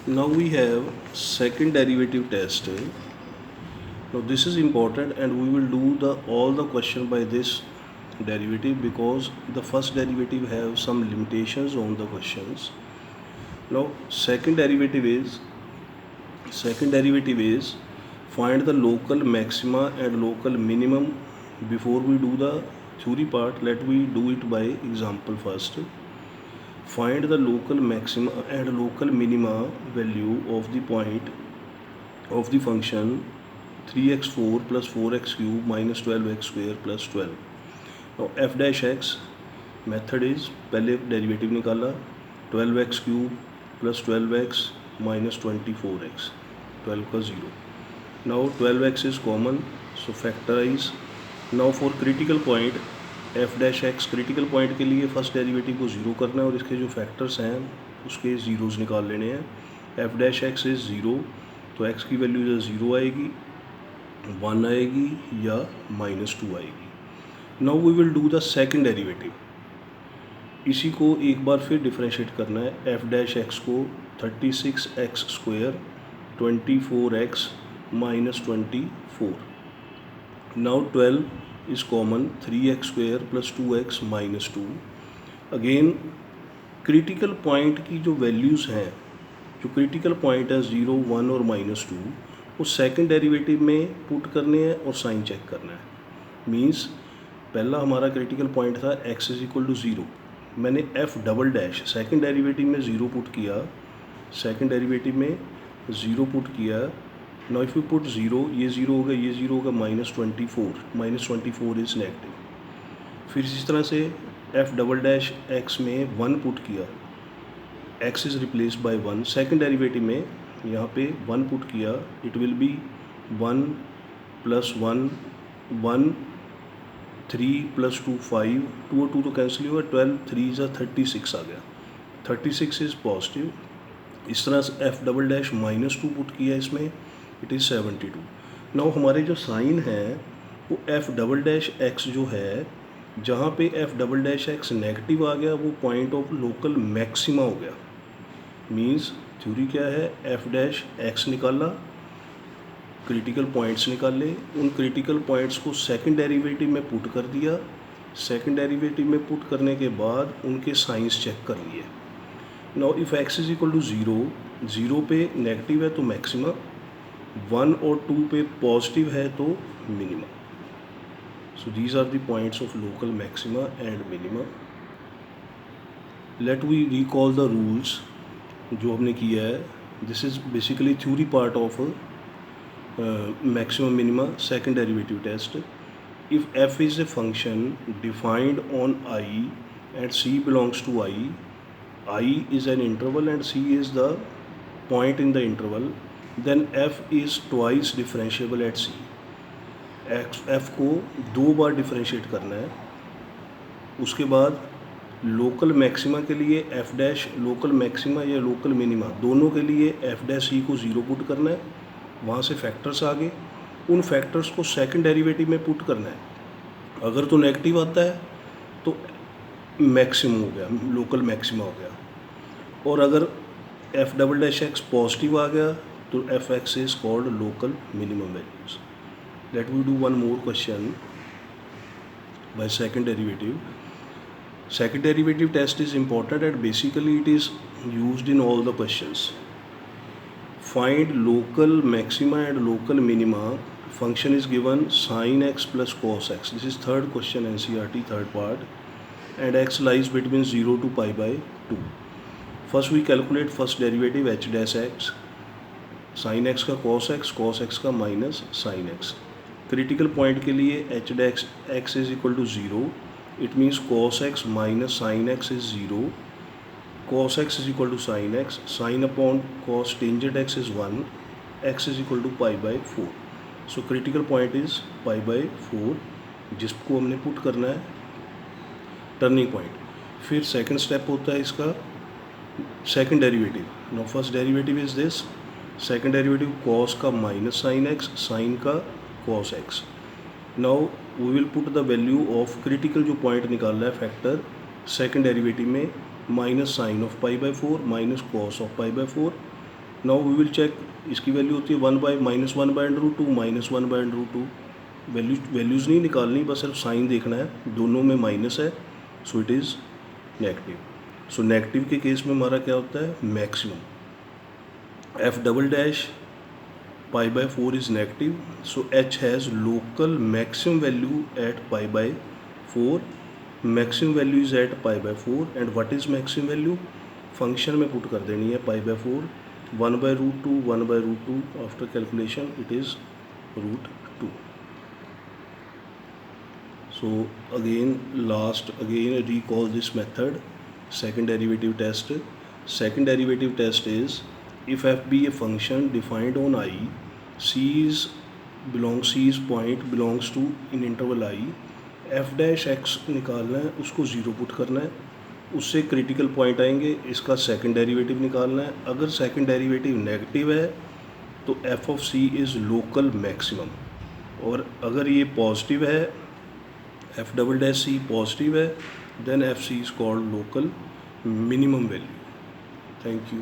Now we have second derivative test. Now this is important and we will do all the question by this derivative because the first derivative have some limitations on the questions. Now second derivative is find the local maxima and local minimum. Before we do the theory part, let me do it by example first. Find the local maxima and local minima value of the point of the function 3x4 plus 4x cube minus 12x square plus 12. Now f dash x method is पहले derivative निकाला 12x cube plus 12x minus 24x 12 का zero. Now 12x is common so factorise. Now for critical point f dash x critical point के लिए first derivative को zero करना है और इसके जो फैक्टर्स हैं उसके ज़ीरोज़ निकाल लेने हैं. f dash x is zero तो x की वैल्यू या ज़ीरो आएगी, 1 आएगी या -2 आएगी. Now we will do the second derivative. इसी को एक बार फिर डिफ्रेंशिएट करना है. f डैश x को 36x square 24x minus 24. Now 12 is common 3x square plus 2x minus 2. Again critical point की जो वैल्यूज़ हैं, जो क्रिटिकल पॉइंट है 0, 1 और -2, वो सेकंड डेरिवेटिव में पुट करने हैं और साइन चेक करना है. मींस पहला हमारा क्रिटिकल पॉइंट था x इज इक्वल टू 0. मैंने f double dash second derivative में 0 पुट किया, सेकंड डेरिवेटिव में 0 पुट किया. नाउ इफ यू पुट 0, ये 0 होगा, ये 0 होगा, -24 इज़ नेगेटिव. फिर इसी तरह से f डबल डैश x में 1 पुट किया, x is replaced by 1. Second derivative में यहाँ पे 1 पुट किया, it will be 1 plus 1 1 3 plus 2 5, 2 और 2 तो कैंसिल हुआ, 12 3 ज़ा 36 आ गया, 36 इज़ पॉजिटिव. इस तरह से f डबल डैश -2 पुट किया, इसमें इट इज़ 72. नाउ हमारे जो साइन है वो f डबल डैश x जो है, जहाँ पे f double dash x negative आ गया वो पॉइंट ऑफ लोकल मैक्सिमा हो गया. मीन्स थ्योरी क्या है, f डैश x निकाला, क्रिटिकल पॉइंट्स निकाले, उन क्रिटिकल पॉइंट्स को सेकंड डेरिवेटिव में पुट कर दिया. सेकंड डेरिवेटिव में पुट करने के बाद उनके साइंस चेक कर लिए. Now if x is equal to 0, 0 पे नेगेटिव है तो मैक्सिमा, 1 और 2 पे पॉजिटिव है तो minima. So these are the points of local maxima and minima. Let we recall the rules जो हमने किया है. This is basically theory part of maximum minima second derivative test. If f is a function defined on I and c belongs to I is an interval and c is the point in the interval, then f is twice differentiable at c. f को 2 बार differentiate करना है. उसके बाद local maxima के लिए f dash local maxima या local minima दोनों के लिए f डैश c को 0 पुट करना है. वहाँ से फैक्टर्स आ गए, उन फैक्टर्स को सेकंड डेरिवेटिव में पुट करना है. अगर तो नेगेटिव आता है तो मैक्सिमम हो गया, लोकल मैक्सिमा हो गया. और अगर f double dash x positive आ गया तो f x is called local minimum values. Let we do one more question by second derivative. Second derivative test is important and basically it is used in all the questions. Find local maxima and local minima. Function is given sin x plus cos x. This is third question NCERT third part, and x lies between 0 to pi by 2. First we calculate first derivative h dash x, sin x का cos x का minus sin x. Critical point के लिए h dash x is equal to 0. It means cos x minus sin x is 0. cos x is equal to sin x, sin upon cos tangent x is 1, x is equal to pi by 4. So critical point is pi by 4, जिसको हमने put करना है turning point. फिर second step होता है इसका second derivative. Now first derivative is this, second derivative cos का minus sine x, sine का cos x. Now we will put the value of critical जो पॉइंट निकाल रहा है फैक्टर सेकंड डेरिवेटिव में, minus sine of pi by 4 minus cos of pi by 4. Now we will check, इसकी value होती है -1/-1/√2 -1/√2। Values नहीं निकालनी, बस सिर्फ साइन देखना है, दोनों में माइनस है, so it is negative. So negative के केस में हमारा क्या होता है, maximum. F double dash π/4 is negative, so H has local maximum value at π/4. Maximum value is at π/4, and what is maximum value? Function में put कर देनी है π/4, 1/√2 1/√2, after calculation it is √2. So again recall this method. Second derivative test. Second derivative test is, if f be a function defined on I, C's point belongs to in interval I, f dash x निकालना है, उसको zero put करना है, उससे critical point आएंगे, इसका second derivative निकालना है। अगर सेकंड डेरिवेटिव नेगेटिव है तो f of c is local maximum, और अगर ये पॉजिटिव है, f double dash c positive है, then f c is called local minimum value. Thank you.